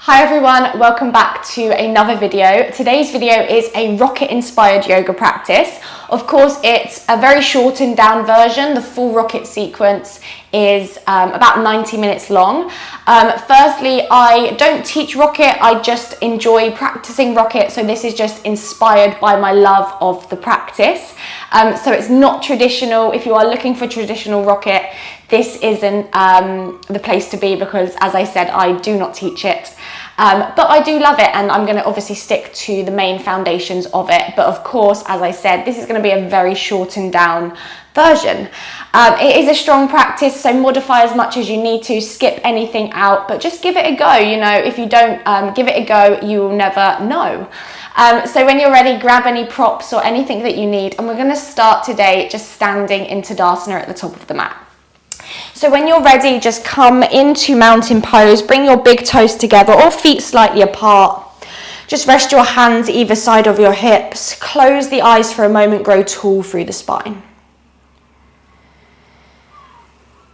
Hi everyone, welcome back to another video. Today's video is a rocket inspired yoga practice. Of course, it's a very shortened down version. The full rocket sequence is about 90 minutes long. Firstly, I don't teach rocket, I just enjoy practicing rocket. So this is just inspired by my love of the practice. So it's not traditional. If you are looking for traditional rocket, this isn't the place to be because, as I said, I do not teach it. But I do love it, and I'm going to obviously stick to the main foundations of it. But of course, as I said, this is going to be a very shortened down version. It is a strong practice, so modify as much as you need to, skip anything out, but just give it a go. You know, if you don't give it a go, you will never know. So when you're ready, grab any props or anything that you need, and we're going to start today just standing in Tadasana at the top of the mat. So when you're ready, just come into mountain pose, bring your big toes together or feet slightly apart. Just rest your hands either side of your hips, close the eyes for a moment, grow tall through the spine.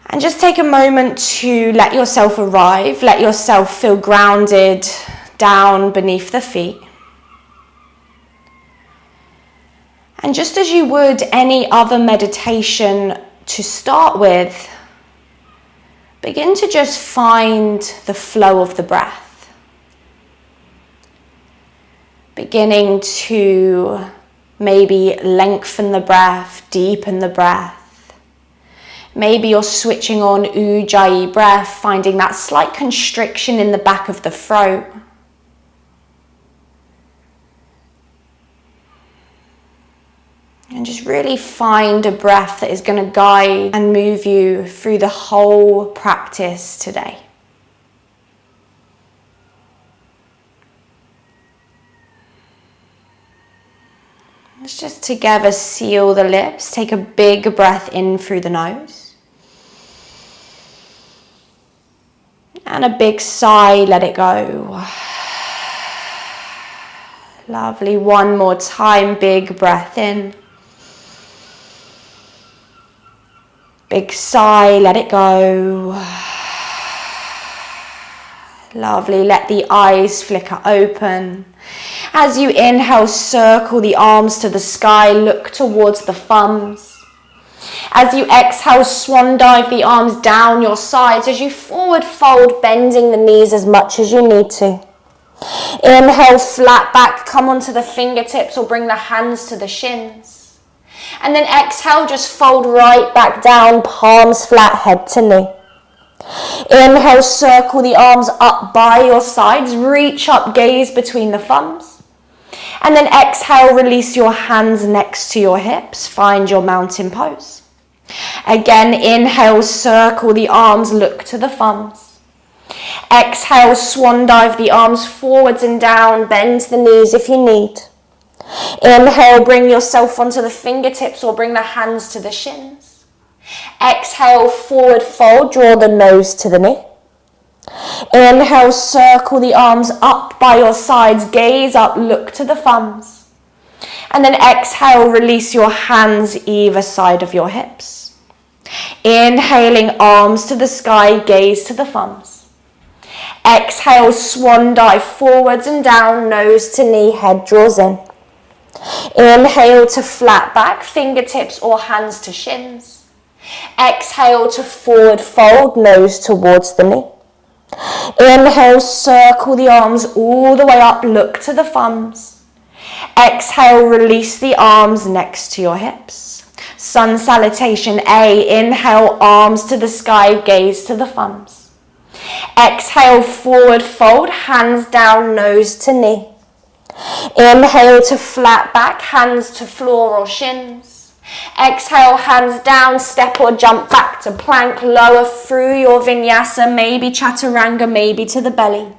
And just take a moment to let yourself arrive, let yourself feel grounded down beneath the feet. And just as you would any other meditation to start with, begin to just find the flow of the breath. Beginning to maybe lengthen the breath, deepen the breath. Maybe you're switching on Ujjayi breath, finding that slight constriction in the back of the throat. And just really find a breath that is going to guide and move you through the whole practice today. Let's just together seal the lips. Take a big breath in through the nose. And a big sigh, let it go. Lovely. One more time, big breath in. Big sigh, let it go. Lovely, let the eyes flicker open. As you inhale, circle the arms to the sky, look towards the thumbs. As you exhale, swan dive the arms down your sides. As you forward fold, bending the knees as much as you need to. Inhale, flat back, come onto the fingertips or bring the hands to the shins. And then exhale, just fold right back down, palms flat, head to knee. Inhale, circle the arms up by your sides, reach up, gaze between the thumbs. And then exhale, release your hands next to your hips, find your mountain pose. Again, inhale, circle the arms, look to the thumbs. Exhale, swan dive the arms forwards and down, bend the knees if you need. Inhale, bring yourself onto the fingertips or bring the hands to the shins. Exhale, forward fold, draw the nose to the knee. Inhale, circle the arms up by your sides, gaze up, look to the thumbs. And then exhale, release your hands either side of your hips. Inhaling, arms to the sky, gaze to the thumbs. Exhale, swan dive forwards and down, nose to knee, head draws in. Inhale to flat back, fingertips or hands to shins. Exhale to forward fold, nose towards the knee. Inhale, circle the arms all the way up, look to the thumbs. Exhale, release the arms next to your hips. Sun salutation A, inhale, arms to the sky, gaze to the thumbs. Exhale, forward fold, hands down, nose to knee. Inhale to flat back, hands to floor or shins. Exhale, hands down, step or jump back to plank, lower through your vinyasa, maybe chaturanga, maybe to the belly.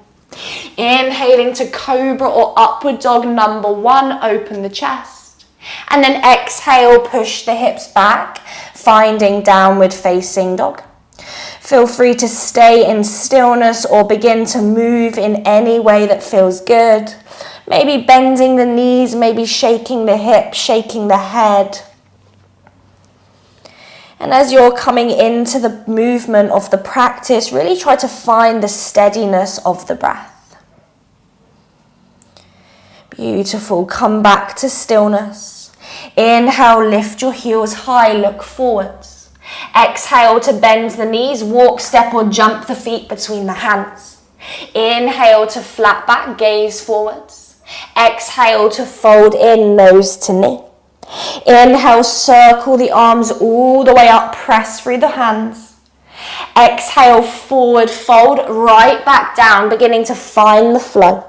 Inhaling to cobra or upward dog number 1, open the chest. And then exhale, push the hips back, finding downward facing dog. Feel free to stay in stillness or begin to move in any way that feels good. Maybe bending the knees, maybe shaking the hips, shaking the head. And as you're coming into the movement of the practice, really try to find the steadiness of the breath. Beautiful. Come back to stillness. Inhale, lift your heels high, look forwards. Exhale to bend the knees, walk, step or jump the feet between the hands. Inhale to flat back, gaze forwards. Exhale to fold in, nose to knee. Inhale, circle the arms all the way up, press through the hands. Exhale, forward fold, right back down, beginning to find the flow.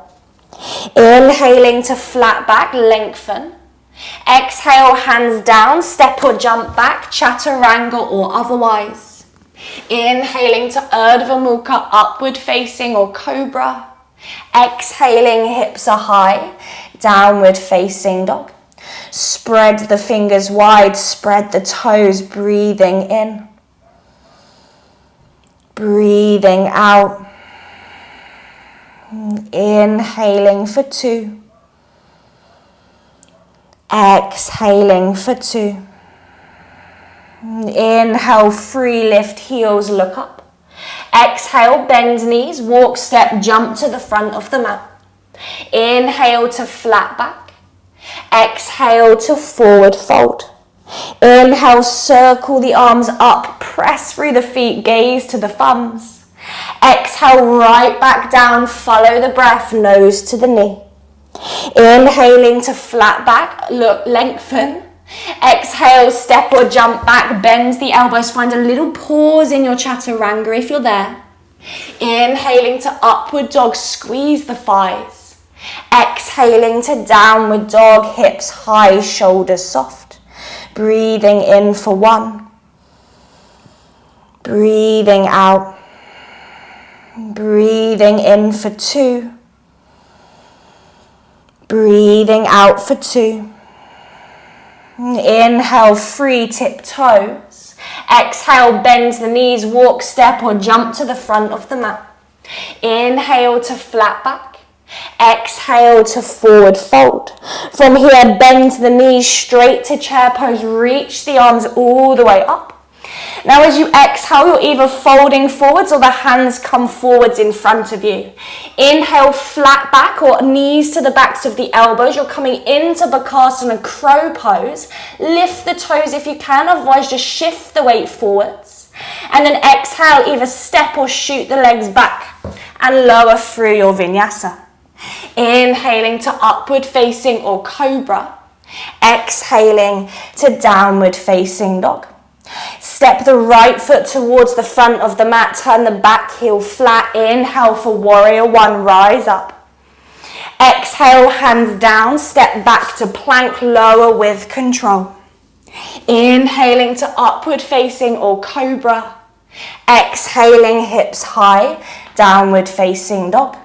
Inhaling to flat back, lengthen. Exhale, hands down, step or jump back, chaturanga or otherwise. Inhaling to Urdhva Mukha, upward facing or cobra. Exhaling, hips are high, downward facing dog. Spread the fingers wide, spread the toes, breathing in. Breathing out. Inhaling for 2. Exhaling for 2. Inhale, free lift, heels look up. Exhale, bend knees, walk, step, jump to the front of the mat. Inhale to flat back. Exhale to forward fold. Inhale, circle the arms up, press through the feet, gaze to the thumbs. Exhale, right back down, follow the breath, nose to the knee. Inhaling to flat back, look, lengthen. Exhale, step or jump back, bend the elbows, find a little pause in your chaturanga if you're there. Inhaling to upward dog, squeeze the thighs. Exhaling to downward dog, hips high, shoulders soft. Breathing in for 1. Breathing out. Breathing in for 2. Breathing out for 2. Inhale, free tip toes. Exhale, bend the knees, walk, step or jump to the front of the mat. Inhale to flat back. Exhale to forward fold. From here, bend the knees straight to chair pose. Reach the arms all the way up. Now as you exhale, you're either folding forwards or the hands come forwards in front of you. Inhale, flat back or knees to the backs of the elbows. You're coming into Bakasana, crow pose. Lift the toes if you can, otherwise just shift the weight forwards. And then exhale, either step or shoot the legs back and lower through your vinyasa. Inhaling to upward facing or cobra. Exhaling to downward facing dog. Step the right foot towards the front of the mat, turn the back heel flat. Inhale for warrior 1, rise up. Exhale, hands down, step back to plank, lower with control. Inhaling to upward facing or cobra. Exhaling, hips high, downward facing dog.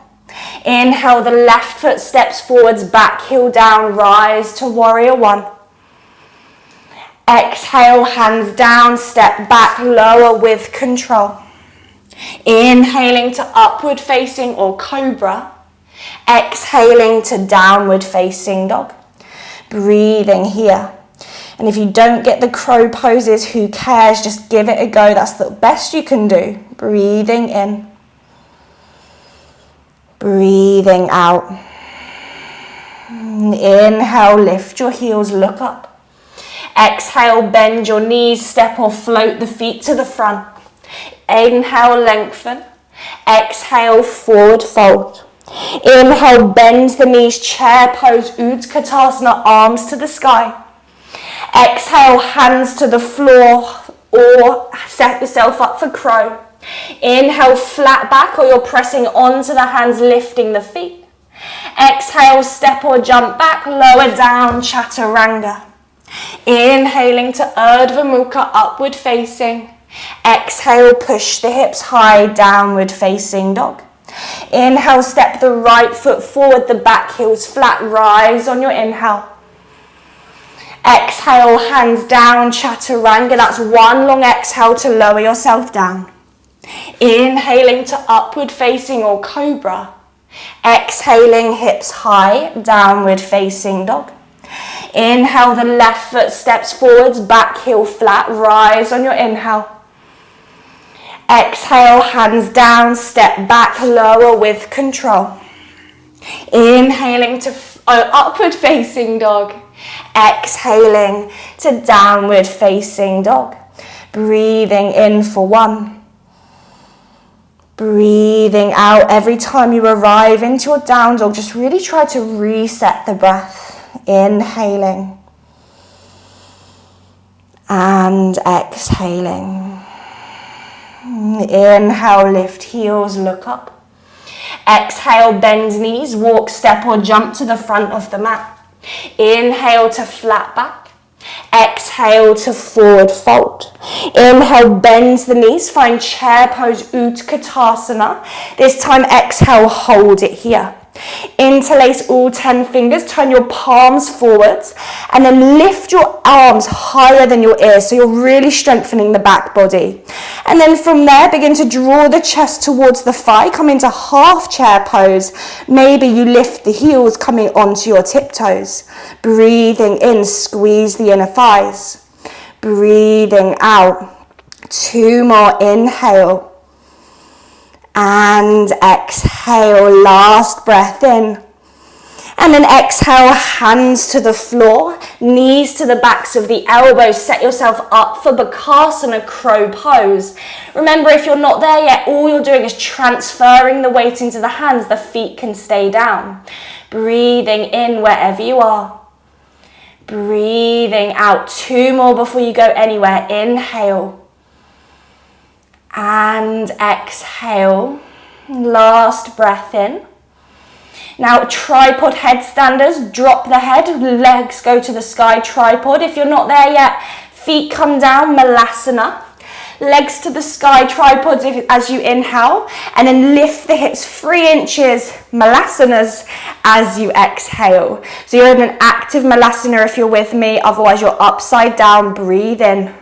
Inhale, the left foot steps forwards, back heel down, rise to warrior 1. Exhale, hands down, step back, lower with control. Inhaling to upward facing or cobra. Exhaling to downward facing dog. Breathing here. And if you don't get the crow poses, who cares? Just give it a go. That's the best you can do. Breathing in. Breathing out. Inhale, lift your heels, look up. Exhale, bend your knees, step or float the feet to the front. Inhale, lengthen. Exhale, forward fold. Inhale, bend the knees, chair pose, Utkatasana, arms to the sky. Exhale, hands to the floor or set yourself up for crow. Inhale, flat back or you're pressing onto the hands, lifting the feet. Exhale, step or jump back, lower down, chaturanga. Inhaling to Urdhva Mukha, upward facing. Exhale, push the hips high, downward facing dog. Inhale, step the right foot forward, the back heel's flat, rise on your inhale. Exhale, hands down, chaturanga. That's 1 long exhale to lower yourself down. Inhaling to upward facing or cobra. Exhaling, hips high, downward facing dog. Inhale, the left foot steps forwards, back heel flat, rise on your inhale. Exhale, hands down, step back, lower with control. Inhaling to upward facing dog. Exhaling to downward facing dog. Breathing in for 1. Breathing out every time you arrive into your down dog. Just really try to reset the breath. Inhaling. And exhaling. Inhale, lift heels, look up. Exhale, bend knees, walk, step or jump to the front of the mat. Inhale to flat back. Exhale to forward fold. Inhale, bend the knees, find chair pose, Utkatasana. This time exhale, hold it here. Interlace all 10 fingers, turn your palms forwards and then lift your arms higher than your ears, so you're really strengthening the back body. And then from there, begin to draw the chest towards the thigh, come into half chair pose. Maybe you lift the heels coming onto your tiptoes. Breathing in, squeeze the inner thighs. Breathing out. 2 more, inhale. And exhale, last breath in. And then exhale, hands to the floor, knees to the backs of the elbows. Set yourself up for Bakasana, crow pose. Remember, if you're not there yet, all you're doing is transferring the weight into the hands. The feet can stay down. Breathing in wherever you are. Breathing out. 2 more before you go anywhere. Inhale. And exhale, last breath in. Now tripod headstanders, drop the head, legs go to the sky, tripod. If you're not there yet, feet come down, Malasana. Legs to the sky, tripods as you inhale, and then lift the hips 3 inches, Malasanas, as you exhale. So you're in an active Malasana if you're with me, otherwise you're upside down, breathe in.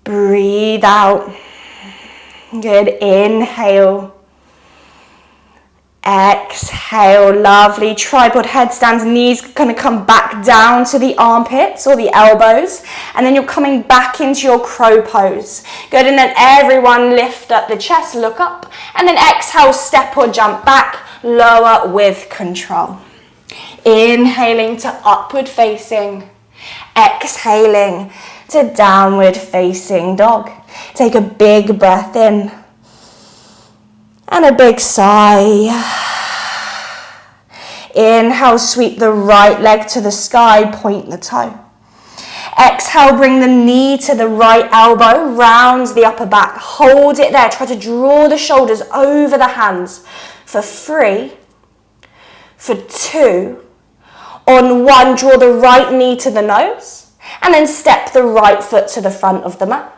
Breathe out. Good. Inhale. Exhale. Lovely. Tripod headstands. Knees going to come back down to the armpits or the elbows. And then you're coming back into your crow pose. Good. And then everyone lift up the chest. Look up. And then exhale. Step or jump back. Lower with control. Inhaling to upward facing. Exhaling to downward facing dog. Take a big breath in and a big sigh. Inhale, sweep the right leg to the sky, point the toe. Exhale, bring the knee to the right elbow, round the upper back. Hold it there. Try to draw the shoulders over the hands for 3, for 2. On 1, draw the right knee to the nose. And then step the right foot to the front of the mat.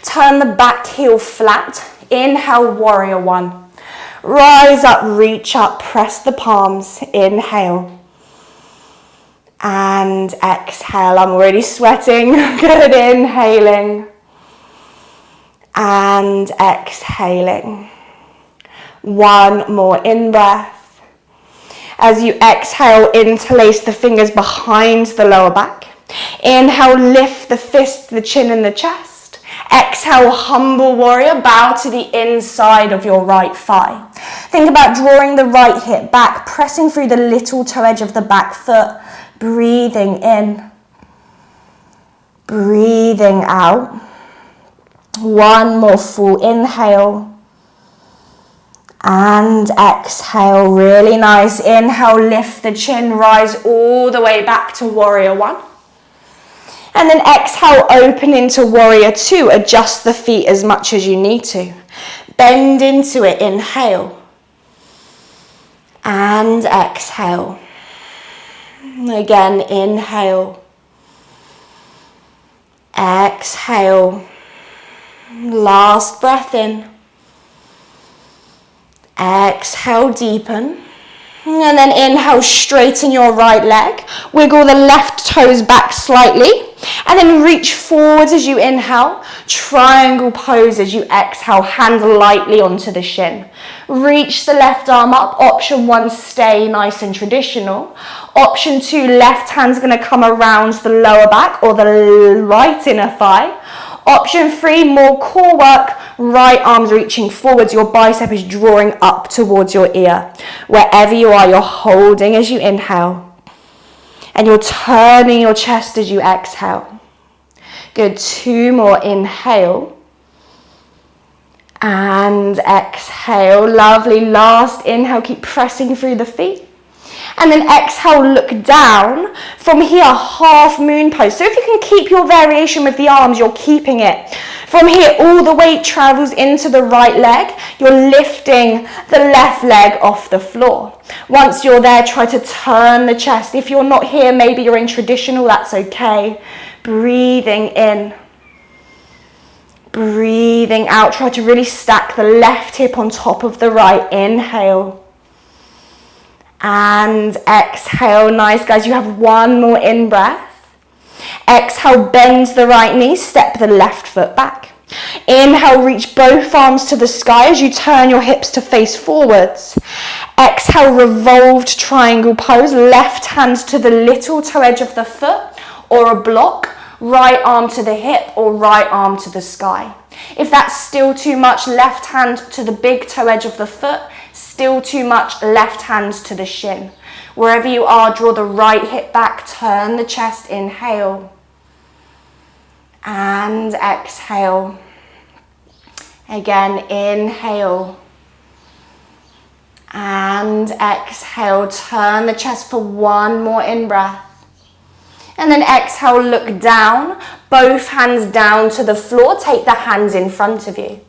Turn the back heel flat. Inhale, warrior 1. Rise up, reach up, press the palms. Inhale. And exhale. I'm already sweating. Good. Inhaling. And exhaling. 1 more in-breath. As you exhale, interlace the fingers behind the lower back. Inhale, lift the fists, the chin and the chest. Exhale, humble warrior, bow to the inside of your right thigh. Think about drawing the right hip back, pressing through the little toe edge of the back foot. Breathing in. Breathing out. 1 more full inhale. And exhale, really nice. Inhale, lift the chin, rise all the way back to warrior 1. And then exhale, open into warrior 2. Adjust the feet as much as you need to. Bend into it, inhale. And exhale. Again, inhale. Exhale. Last breath in. Exhale, deepen. And then inhale, straighten your right leg. Wiggle the left toes back slightly. And then reach forwards as you inhale. Triangle pose as you exhale. Hand lightly onto the shin. Reach the left arm up. Option 1, stay nice and traditional. Option 2, left hand's going to come around the lower back or the right inner thigh. Option 3, more core work. Right arm's reaching forwards. Your bicep is drawing up towards your ear. Wherever you are, you're holding as you inhale. And you're turning your chest as you exhale. Good, 2 more, inhale. And exhale, lovely, last inhale, keep pressing through the feet. And then exhale, look down. From here, half moon pose. So if you can keep your variation with the arms, you're keeping it. From here, all the weight travels into the right leg. You're lifting the left leg off the floor. Once you're there, try to turn the chest. If you're not here, maybe you're in traditional, that's okay. Breathing in. Breathing out. Try to really stack the left hip on top of the right. Inhale. And exhale. Nice, guys. You have 1 more in-breath. Exhale, bend the right knee, step the left foot back. Inhale, reach both arms to the sky as you turn your hips to face forwards. Exhale, revolved triangle pose, left hand to the little toe edge of the foot or a block, right arm to the hip or right arm to the sky. If that's still too much, left hand to the big toe edge of the foot. Still too much, left hand to the shin. Wherever you are, draw the right hip back, turn the chest, inhale. And exhale. Again, inhale. And exhale, turn the chest for 1 more in-breath. And then exhale, look down, both hands down to the floor, take the hands in front of you.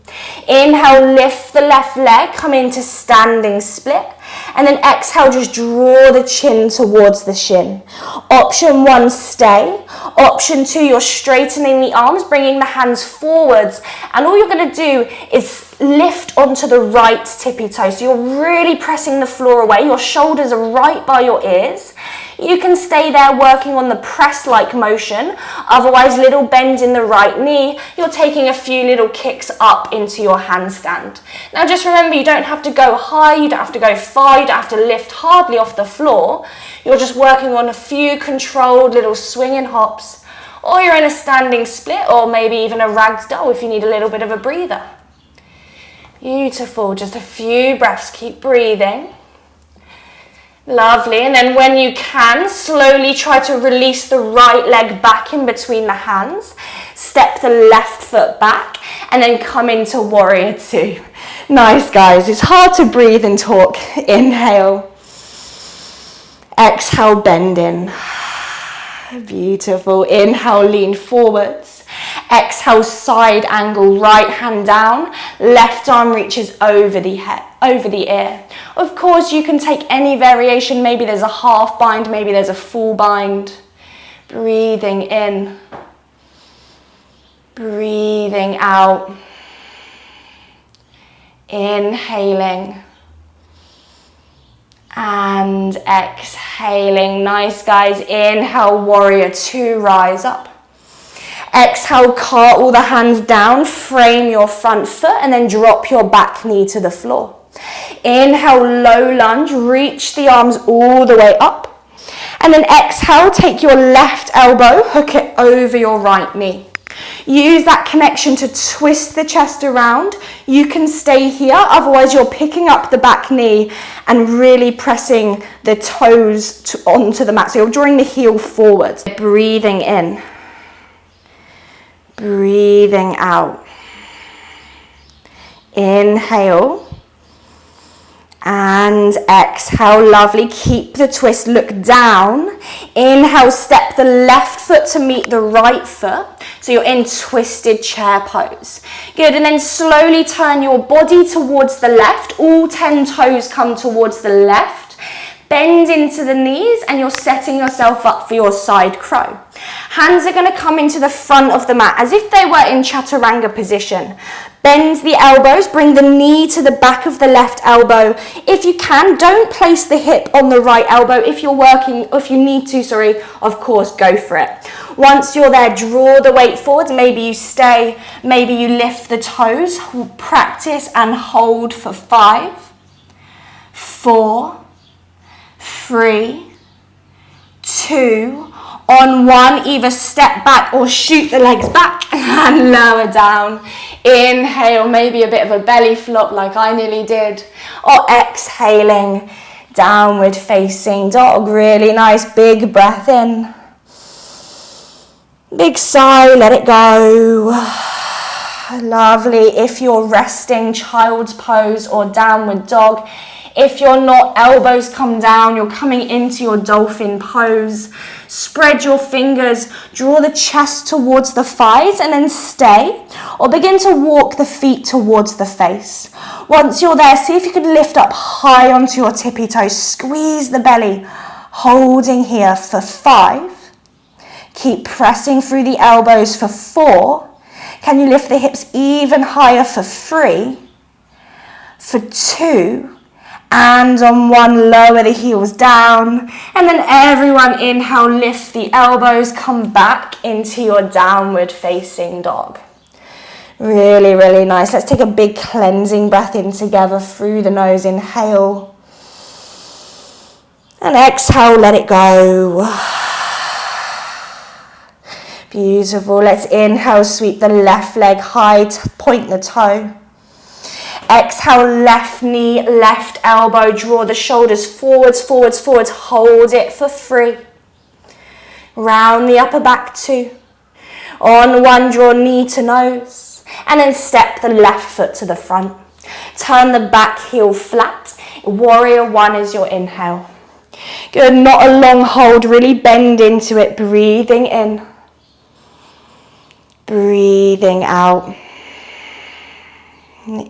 Inhale, lift the left leg, come into standing split. And then exhale, just draw the chin towards the shin. Option 1, stay. Option 2, you're straightening the arms, bringing the hands forwards. And all you're going to do is lift onto the right tippy toe. So you're really pressing the floor away. Your shoulders are right by your ears. You can stay there working on the press-like motion. Otherwise, little bend in the right knee. You're taking a few little kicks up into your handstand. Now, just remember, you don't have to go high, you don't have to go far, you don't have to lift hardly off the floor. You're just working on a few controlled little swinging hops. Or you're in a standing split, or maybe even a ragdoll if you need a little bit of a breather. Beautiful, just a few breaths, keep breathing. Lovely, and then when you can, slowly try to release the right leg back in between the hands. Step the left foot back, and then come into warrior 2. Nice, guys. It's hard to breathe and talk. Inhale. Exhale, bend in. Beautiful. Inhale, lean forwards. Exhale, side angle, right hand down. Left arm reaches over the head, over the ear. Of course, you can take any variation. Maybe there's a half bind, maybe there's a full bind. Breathing in. Breathing out. Inhaling. And exhaling. Nice, guys. Inhale, warrior 2, rise up. Exhale, cartwheel the hands down, frame your front foot, and then drop your back knee to the floor. Inhale, low lunge, reach the arms all the way up. And then exhale, take your left elbow, hook it over your right knee. Use that connection to twist the chest around. You can stay here, otherwise you're picking up the back knee and really pressing the toes onto the mat. So you're drawing the heel forwards. Breathing in. Breathing out. Inhale. And exhale, lovely. Keep the twist, look down. Inhale, step the left foot to meet the right foot. So you're in twisted chair pose. Good, and then slowly turn your body towards the left. All 10 toes come towards the left. Bend into the knees and you're setting yourself up for your side crow. Hands are going to come into the front of the mat as if they were in chaturanga position. Bend the elbows, bring the knee to the back of the left elbow. If you can, don't place the hip on the right elbow. If you're working, if you need to, of course, go for it. Once you're there, draw the weight forwards. Maybe you stay, maybe you lift the toes. Practice and hold for 5, 4, 3, 2, on 1, either step back or shoot the legs back and lower down. Inhale, maybe a bit of a belly flop like I nearly did, or exhaling, Downward facing dog. Really nice big breath in. Big sigh, let it go. Lovely. If you're resting, child's pose or downward dog. If you're not, elbows come down, you're coming into your dolphin pose. Spread your fingers, draw the chest towards the thighs and then stay. Or begin to walk the feet towards the face. Once you're there, see if you can lift up high onto your tippy toes. Squeeze the belly, holding here for 5. Keep pressing through the elbows for 4. Can you lift the hips even higher for 3? For 2. And on 1, lower the heels down. And then everyone inhale, lift the elbows, come back into your downward facing dog. Really, really nice. Let's take a big cleansing breath in together through the nose. Inhale. And exhale, let it go. Beautiful. Let's inhale, sweep the left leg high, point the toe. Exhale, left knee, left elbow, draw the shoulders forwards, forwards, forwards. Hold it for 3. Round the upper back 2. On 1, draw knee to nose. And then step the left foot to the front. Turn the back heel flat. Warrior 1 is your inhale. Good, not a long hold, really bend into it. Breathing in. Breathing out.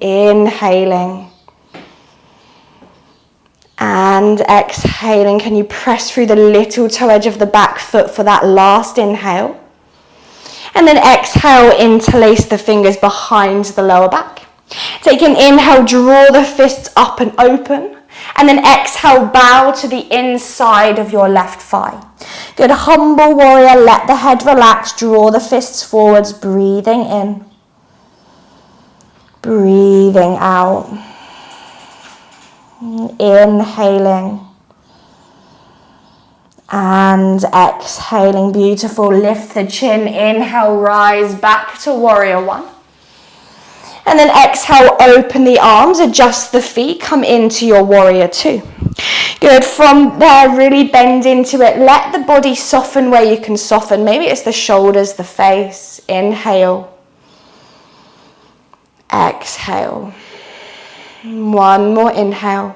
Inhaling and exhaling. Can you press through the little toe edge of the back foot for that last inhale? And then exhale, interlace the fingers behind the lower back. Take an inhale, draw the fists up and open. And then exhale, bow to the inside of your left thigh. Good, humble warrior, let the head relax, draw the fists forwards, breathing in. Breathing out, inhaling and exhaling. Beautiful. Lift the chin, inhale, rise back to warrior 1. And then exhale, open the arms, adjust the feet, come into your warrior 2. Good. From there, really bend into it. Let the body soften where you can soften. Maybe it's the shoulders, the face. Inhale. Exhale. 1 more inhale.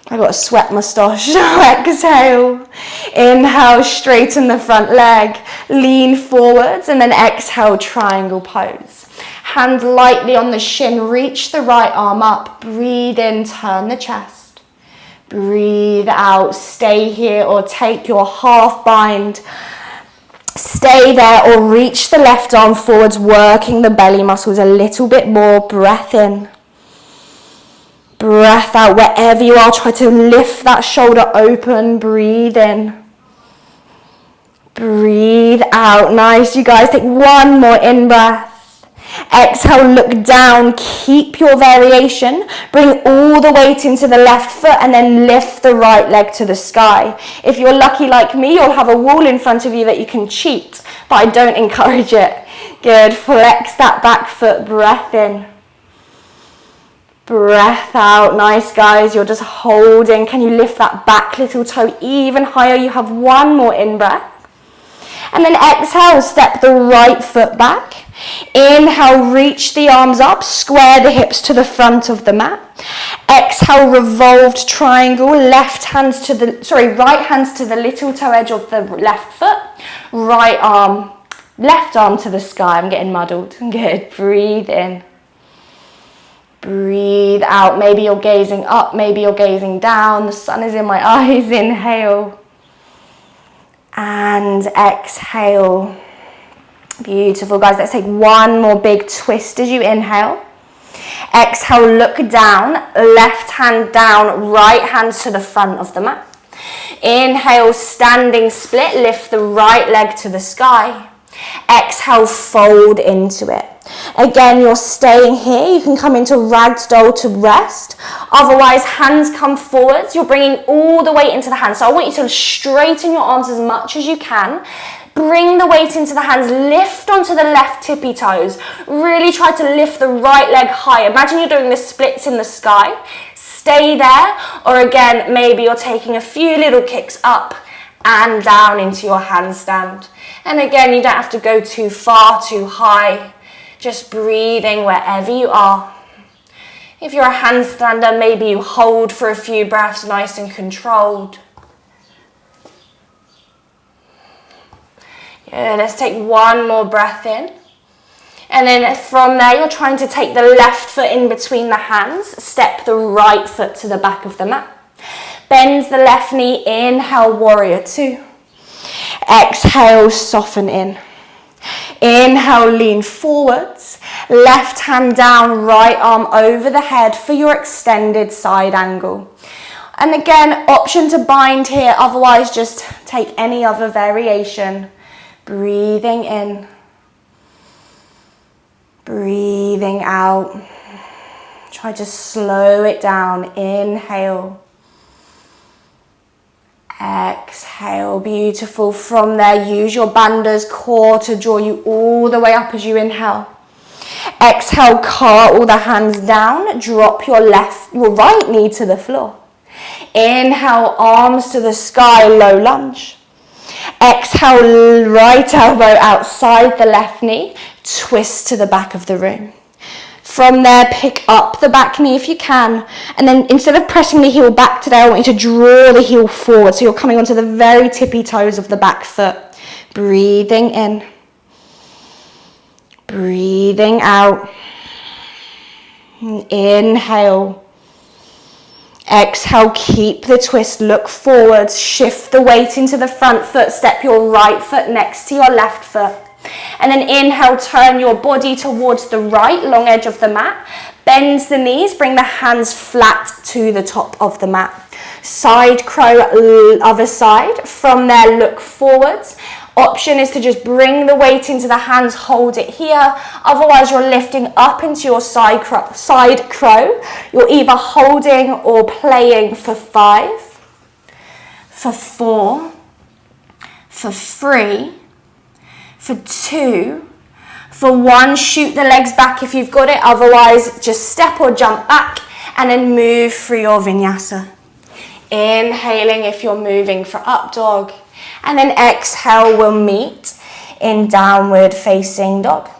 I got a sweat moustache. Exhale. Inhale, straighten the front leg. Lean forwards and then exhale, triangle pose. Hand lightly on the shin. Reach the right arm up. Breathe in, turn the chest. Breathe out. Stay here or take your half bind. Stay there or reach the left arm forwards, working the belly muscles a little bit more. Breath in. Breath out. Wherever you are, try to lift that shoulder open. Breathe in. Breathe out. Nice, you guys. Take 1 more in-breath. Exhale, look down. Keep your variation. Bring all the weight into the left foot and then lift the right leg to the sky. If you're lucky like me, you'll have a wall in front of you that you can cheat, but I don't encourage it. Good. Flex that back foot. Breath in. Breath out. Nice, guys. You're just holding. Can you lift that back little toe even higher? You have 1 more in-breath. And then exhale, step the right foot back. Inhale, reach the arms up, square the hips to the front of the mat. Exhale, revolved triangle, right hands to the little toe edge of the left foot. Right arm, left arm to the sky. I'm getting muddled. Good. Breathe in. Breathe out. Maybe you're gazing up, maybe you're gazing down. The sun is in my eyes. Inhale. And exhale. Beautiful, guys. Let's take 1 more big twist as you inhale. Exhale, look down. Left hand down, right hand to the front of the mat. Inhale, standing split. Lift the right leg to the sky. Exhale, fold into it. Again, you're staying here. You can come into ragdoll to rest. Otherwise, hands come forwards. You're bringing all the weight into the hands. So I want you to straighten your arms as much as you can. Bring the weight into the hands. Lift onto the left tippy toes. Really try to lift the right leg high. Imagine you're doing the splits in the sky. stay there, or again, maybe you're taking a few little kicks up and down into your handstand. And again, you don't have to go too far, too high, just breathing wherever you are. If you're a handstander, maybe you hold for a few breaths, nice and controlled. Good, let's take one more breath in. And then from there, you're trying to take the left foot in between the hands, step the right foot to the back of the mat. Bend the left knee, inhale, warrior two. Exhale, soften in. Inhale, lean forwards. Left hand down, right arm over the head for your extended side angle. And again, option to bind here, otherwise just take any other variation. Breathing in. Breathing out. Try to slow it down. Inhale. Exhale, beautiful. From there, use your bandha's core to draw you all the way up as you inhale. Exhale, cartwheel the hands down. Drop your right knee to the floor. Inhale, arms to the sky, low lunge. Exhale, right elbow outside the left knee. Twist to the back of the room. From there, pick up the back knee if you can, and then instead of pressing the heel back today, I want you to draw the heel forward, so you're coming onto the very tippy toes of the back foot. Breathing in. Breathing out. Inhale. Exhale, keep the twist, look forward, shift the weight into the front foot, step your right foot next to your left foot. And then inhale, turn your body towards the right, long edge of the mat. Bend the knees, bring the hands flat to the top of the mat. Side crow, other side. From there, look forwards. Option is to just bring the weight into the hands, hold it here. Otherwise, you're lifting up into your side crow. You're either holding or playing for 5, for 4, for 3, for 2, for 1, shoot the legs back if you've got it, otherwise just step or jump back and then move through your vinyasa. Inhaling if you're moving for up dog, and then exhale, we'll meet in downward facing dog.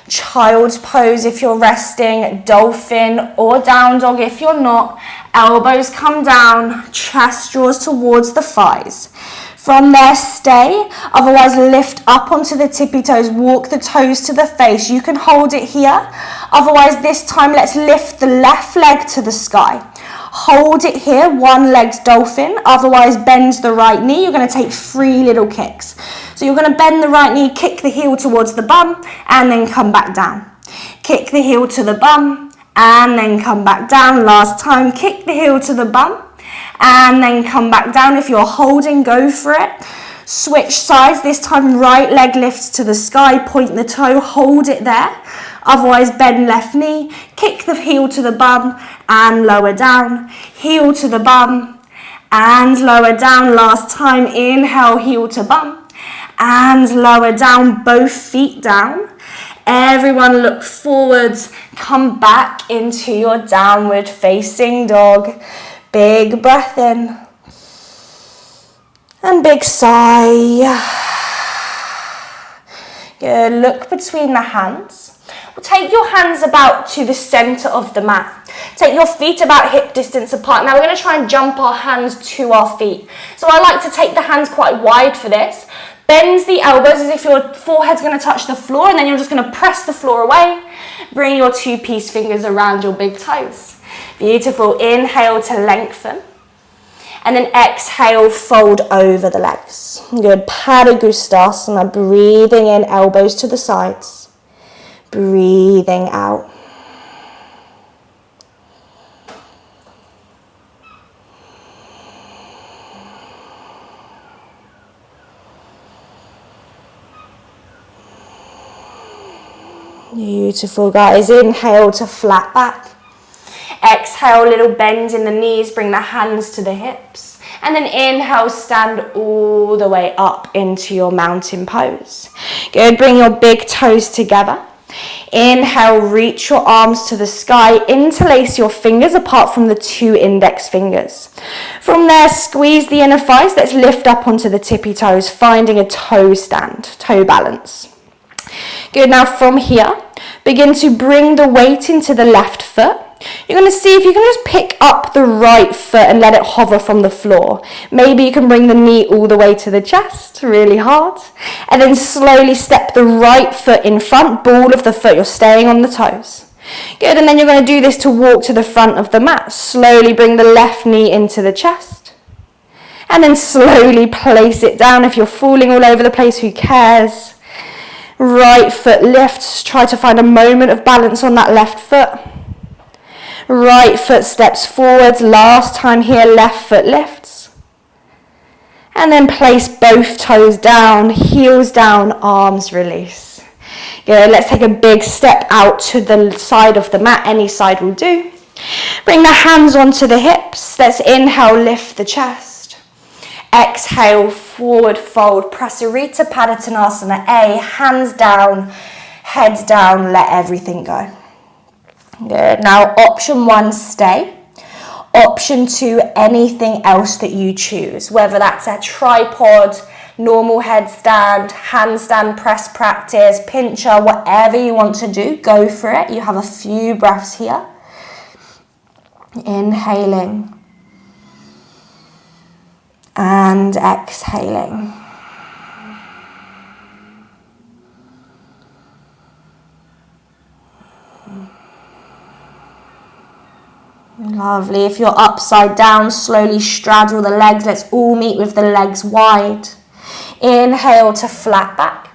Child's pose if you're resting, dolphin or down dog if you're not. Elbows come down, chest draws towards the thighs. From there, stay, otherwise lift up onto the tippy toes, walk the toes to the face. You can hold it here, otherwise this time let's lift the left leg to the sky. Hold it here, one leg's dolphin, otherwise bend the right knee. You're going to take 3 little kicks. So you're going to bend the right knee, kick the heel towards the bum, and then come back down. Kick the heel to the bum, and then come back down. Last time, kick the heel to the bum, and then come back down. If you're holding, go for it. Switch sides, this time right leg lifts to the sky, point the toe, hold it there. Otherwise bend left knee, kick the heel to the bum and lower down. Heel to the bum and lower down. Last time, inhale, heel to bum and lower down, both feet down. Everyone look forwards, come back into your downward facing dog. Big breath in and big sigh. Good, look between the hands. We'll take your hands about to the center of the mat. Take your feet about hip distance apart. Now we're going to try and jump our hands to our feet. So I like to take the hands quite wide for this. Bend the elbows as if your forehead's going to touch the floor, and then you're just going to press the floor away. Bring your 2-piece fingers around your big toes. Beautiful. Inhale to lengthen. And then exhale, fold over the legs. Good. Padagustasana. Breathing in, elbows to the sides. Breathing out. Beautiful, guys. Inhale to flat back. Exhale, little bend in the knees, bring the hands to the hips. And then inhale, stand all the way up into your mountain pose. Good, bring your big toes together. Inhale, reach your arms to the sky, interlace your fingers apart from the 2 index fingers. From there, squeeze the inner thighs. Let's lift up onto the tippy toes, finding a toe stand, toe balance. Good, now from here, begin to bring the weight into the left foot. You're going to see if you can just pick up the right foot and let it hover from the floor. Maybe you can bring the knee all the way to the chest, really hard. And then slowly step the right foot in front, ball of the foot, you're staying on the toes. Good, and then you're going to do this to walk to the front of the mat. Slowly bring the left knee into the chest. And then slowly place it down. If you're falling all over the place, who cares? Right foot lifts, try to find a moment of balance on that left foot. Right foot steps forwards, last time here, left foot lifts. And then place both toes down, heels down, arms release. Good, let's take a big step out to the side of the mat, any side will do. Bring the hands onto the hips, let's inhale, lift the chest. Exhale, forward fold, Prasarita Padottanasana A, hands down, head down, let everything go. Good. Now option 1, stay. Option 2, anything else that you choose, whether that's a tripod, normal headstand, handstand press practice, pincher, whatever you want to do, go for it. You have a few breaths here. Inhaling and exhaling. Lovely. If you're upside down, slowly straddle the legs. Let's all meet with the legs wide. Inhale to flat back.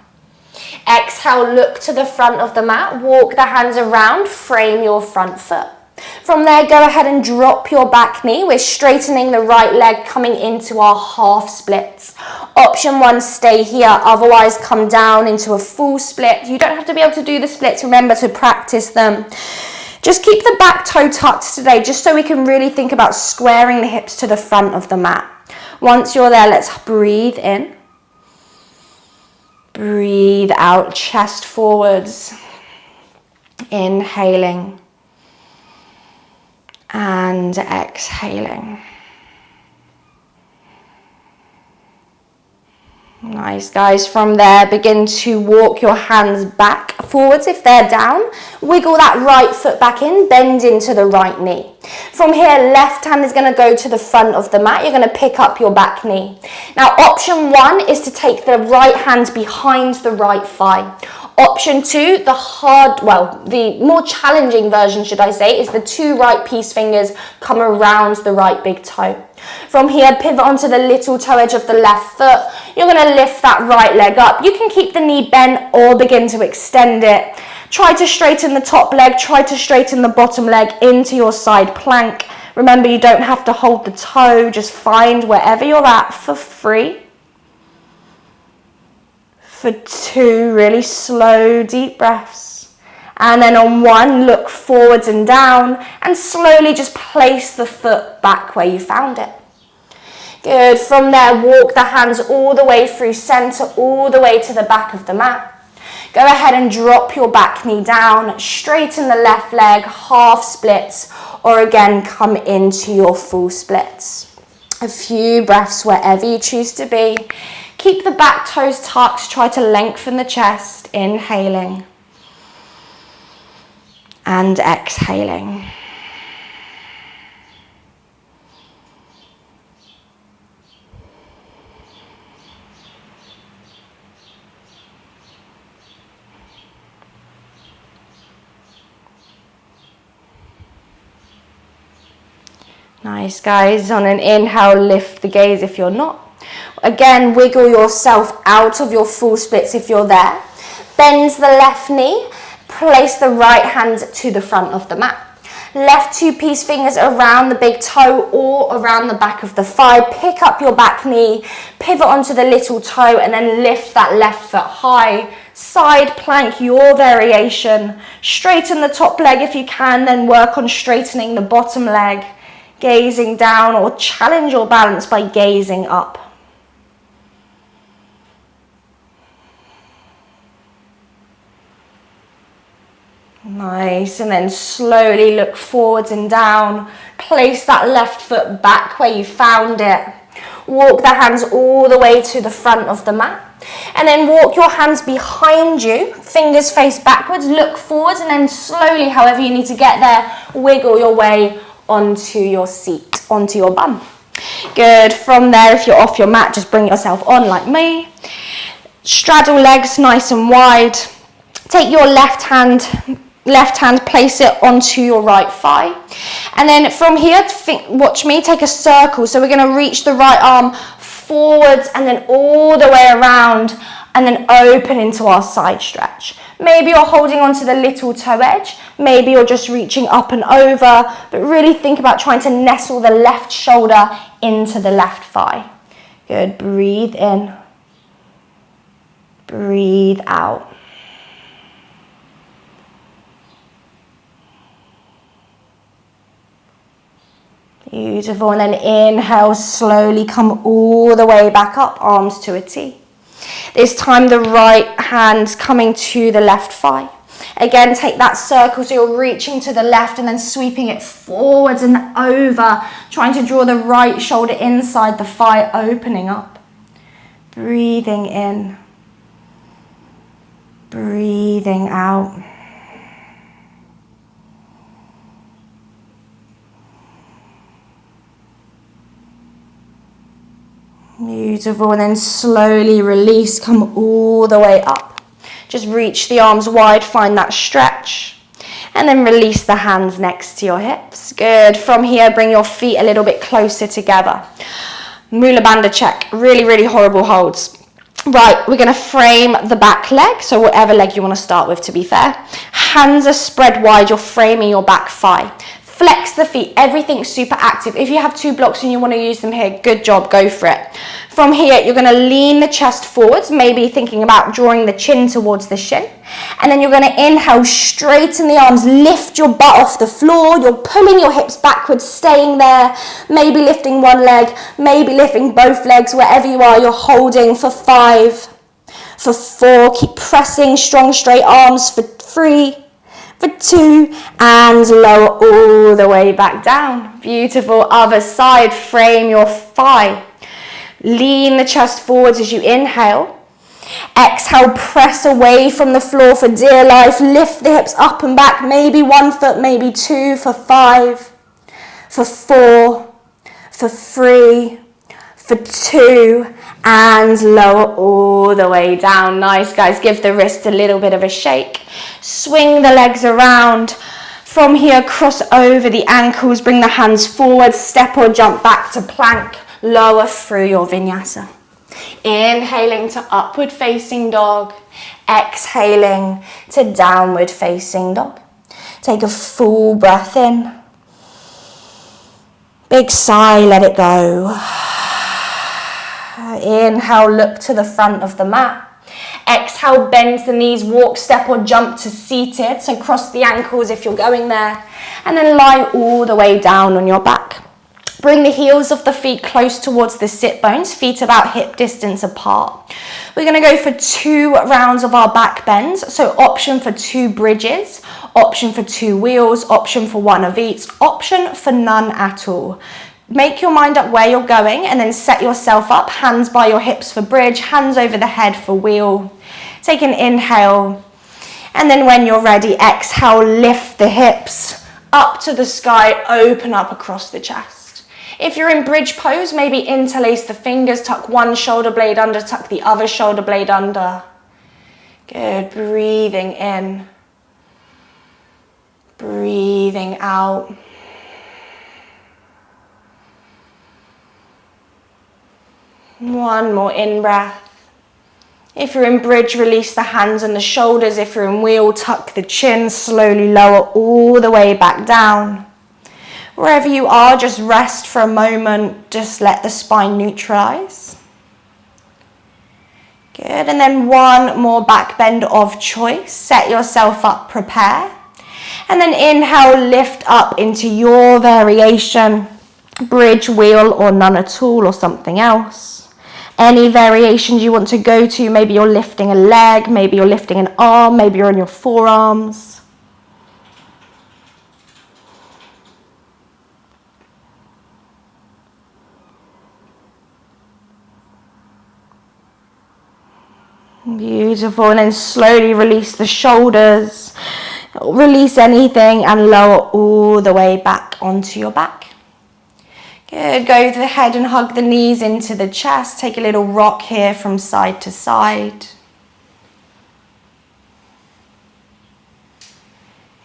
Exhale, look to the front of the mat. Walk the hands around, frame your front foot. From there, go ahead and drop your back knee. We're straightening the right leg, coming into our half splits. Option 1, stay here. Otherwise, come down into a full split. You don't have to be able to do the splits. Remember to practice them. Just keep the back toe tucked today, just so we can really think about squaring the hips to the front of the mat. Once you're there, let's breathe in. Breathe out, chest forwards. Inhaling. And exhaling. Nice, guys. From there, begin to walk your hands back forwards if they're down. Wiggle that right foot back in, bend into the right knee. From here, left hand is going to go to the front of the mat. You're going to pick up your back knee. Now, option 1 is to take the right hand behind the right thigh. Option 2, the more challenging version, should I say, is the 2 right peace fingers come around the right big toe. From here, pivot onto the little toe edge of the left foot. You're going to lift that right leg up. You can keep the knee bent or begin to extend it. Try to straighten the top leg, try to straighten the bottom leg into your side plank. Remember, you don't have to hold the toe, just find wherever you're at for 3. For 2, really slow, deep breaths. And then on 1, look forwards and down and slowly just place the foot back where you found it. Good. From there, walk the hands all the way through center, all the way to the back of the mat. Go ahead and drop your back knee down, straighten the left leg, half splits, or again, come into your full splits. A few breaths wherever you choose to be. Keep the back toes tucked, try to lengthen the chest, inhaling and exhaling. Nice, guys. On an inhale, lift the gaze if you're not. Again, wiggle yourself out of your full splits if you're there. Bend the left knee. Place the right hand to the front of the mat. Left 2 peace fingers around the big toe or around the back of the thigh. Pick up your back knee. Pivot onto the little toe and then lift that left foot high. Side plank, your variation. Straighten the top leg if you can, then work on straightening the bottom leg. Gazing down, or challenge your balance by gazing up. Nice, and then slowly look forwards and down. Place that left foot back where you found it. Walk the hands all the way to the front of the mat. And then walk your hands behind you, fingers face backwards, look forwards, and then slowly, however you need to get there, wiggle your way onto your seat, onto your bum. Good. From there, if you're off your mat, just bring yourself on like me. Straddle legs nice and wide. Take your left hand, place it onto your right thigh. And then from here, watch me, take a circle. So we're going to reach the right arm forwards and then all the way around and then open into our side stretch. Maybe you're holding onto the little toe edge. Maybe you're just reaching up and over, but really think about trying to nestle the left shoulder into the left thigh. Good. Breathe in. Breathe out. Beautiful. And then inhale, slowly come all the way back up, arms to a T. This time the right hand's coming to the left thigh. Again, take that circle so you're reaching to the left and then sweeping it forwards and over, trying to draw the right shoulder inside the thigh, opening up. Breathing in. Breathing out. Beautiful, and then slowly release, come all the way up. Just reach the arms wide, find that stretch. And then release the hands next to your hips. Good. From here, bring your feet a little bit closer together. Mula Bandha check. Really, really horrible holds. Right, we're going to frame the back leg, so whatever leg you want to start with, to be fair. Hands are spread wide, you're framing your back thigh. Flex the feet, everything's super active. If you have 2 blocks and you want to use them here, good job, go for it. From here, you're going to lean the chest forwards, maybe thinking about drawing the chin towards the shin. And then you're going to inhale, straighten the arms, lift your butt off the floor. You're pulling your hips backwards, staying there, maybe lifting one leg, maybe lifting both legs, wherever you are, you're holding for 5, for 4, keep pressing, strong straight arms for 3, for 2, and lower all the way back down. Beautiful. Other side, frame your thigh. Lean the chest forwards as you inhale. Exhale, press away from the floor for dear life. Lift the hips up and back, maybe 1 foot, maybe 2, for 5, for 4, for 3, for 2, and lower all the way down. Nice, guys. Give the wrists a little bit of a shake. Swing the legs around. From here, cross over the ankles. Bring the hands forward. Step or jump back to plank. Lower through your vinyasa. Inhaling to upward facing dog. Exhaling to downward facing dog. Take a full breath in. Big sigh, let it go. Inhale, look to the front of the mat. Exhale, bend the knees, walk, step or jump to seated. So cross the ankles if you're going there. And then lie all the way down on your back. Bring the heels of the feet close towards the sit bones, feet about hip distance apart. We're going to go for 2 rounds of our back bends. So option for 2 bridges, option for 2 wheels, option for 1 of each, option for none at all. Make your mind up where you're going and then set yourself up. Hands by your hips for bridge, hands over the head for wheel. Take an inhale. And then when you're ready, exhale, lift the hips up to the sky, open up across the chest. If you're in bridge pose, maybe interlace the fingers, tuck one shoulder blade under, tuck the other shoulder blade under. Good, breathing in. Breathing out. One more in-breath. If you're in bridge, release the hands and the shoulders. If you're in wheel, tuck the chin, slowly lower all the way back down. Wherever you are, just rest for a moment. Just let the spine neutralize. Good, and then 1 more back bend of choice. Set yourself up, prepare. And then inhale, lift up into your variation. Bridge, wheel, or none at all, or something else. Any variations you want to go to, maybe you're lifting a leg, maybe you're lifting an arm, maybe you're on your forearms. Beautiful. And then slowly release the shoulders. Release anything and lower all the way back onto your back. Good. Go to the head and hug the knees into the chest. Take a little rock here from side to side.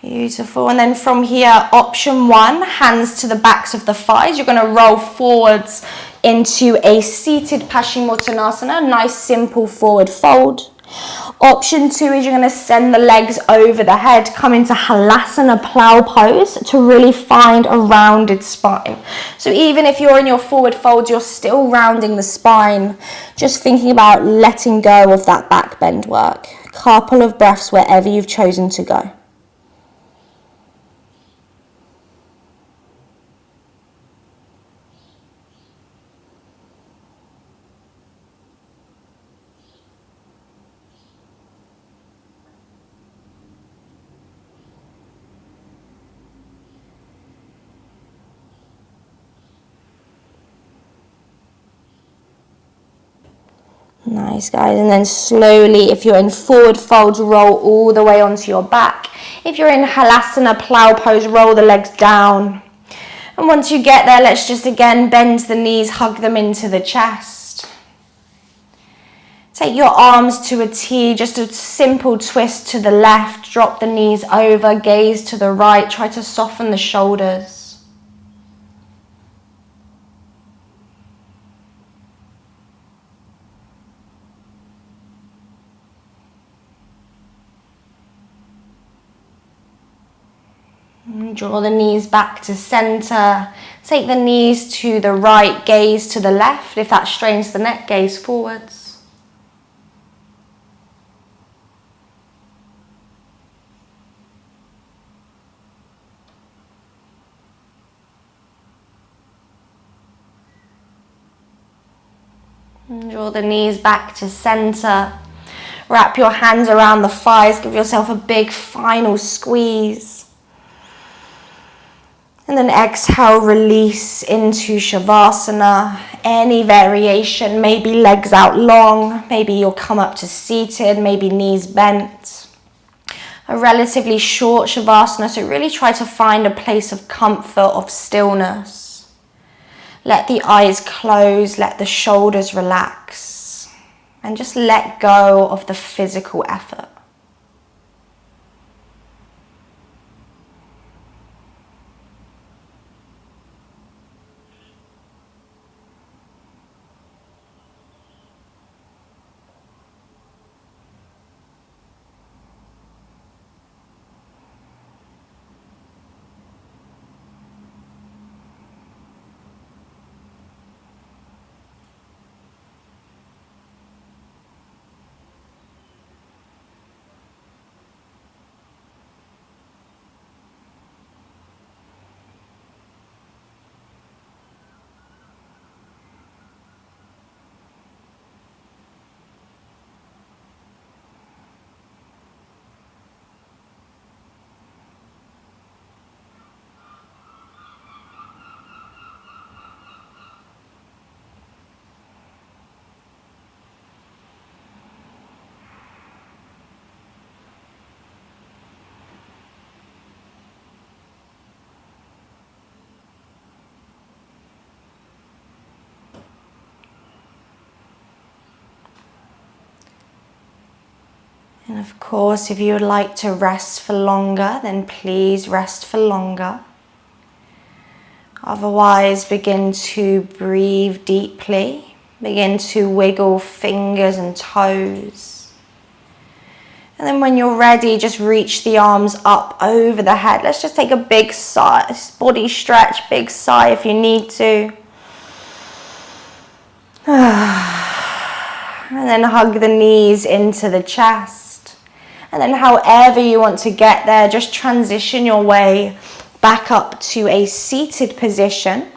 Beautiful. And then from here, option 1, hands to the backs of the thighs. You're going to roll forwards into a seated Paschimottanasana, nice simple forward fold. Option 2 is you're going to send the legs over the head, come into Halasana plow pose to really find a rounded spine. So even if you're in your forward fold, you're still rounding the spine, just thinking about letting go of that back bend work. Couple of breaths wherever you've chosen to go. Nice, guys. And then slowly, if you're in forward fold, roll all the way onto your back. If you're in Halasana plow pose, roll the legs down. And once you get there, let's just again bend the knees, hug them into the chest. Take your arms to a T, just a simple twist to the left. Drop the knees over, gaze to the right. Try to soften the shoulders. Draw the knees back to center. Take the knees to the right, gaze to the left. If that strains the neck, gaze forwards. And draw the knees back to center. Wrap your hands around the thighs. Give yourself a big final squeeze. And then exhale, release into Shavasana. Any variation, maybe legs out long, maybe you'll come up to seated, maybe knees bent. A relatively short Shavasana, so really try to find a place of comfort, of stillness. Let the eyes close, let the shoulders relax, and just let go of the physical effort. And of course, if you would like to rest for longer, then please rest for longer. Otherwise, begin to breathe deeply. Begin to wiggle fingers and toes. And then when you're ready, just reach the arms up over the head. Let's just take a big sigh, body stretch, big sigh if you need to. And then hug the knees into the chest. And then however you want to get there, just transition your way back up to a seated position.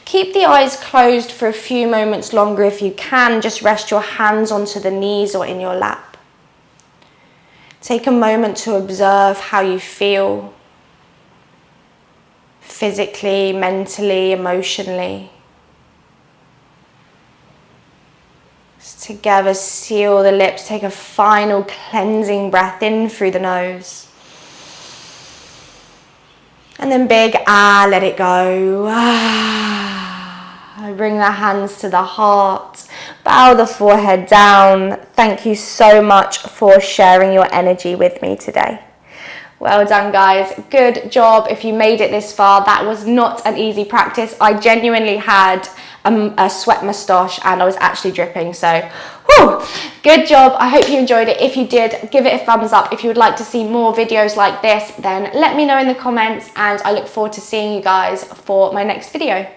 Keep the eyes closed for a few moments longer if you can. Just rest your hands onto the knees or in your lap. Take a moment to observe how you feel physically, mentally, emotionally. Together, seal the lips. Take a final cleansing breath in through the nose. And then big let it go. Bring the hands to the heart. Bow the forehead down. Thank you so much for sharing your energy with me today. Well done, guys. Good job if you made it this far. That was not an easy practice. I genuinely had a sweat moustache and I was actually dripping. So, whew, good job. I hope you enjoyed it. If you did, give it a thumbs up. If you would like to see more videos like this, then let me know in the comments, and I look forward to seeing you guys for my next video.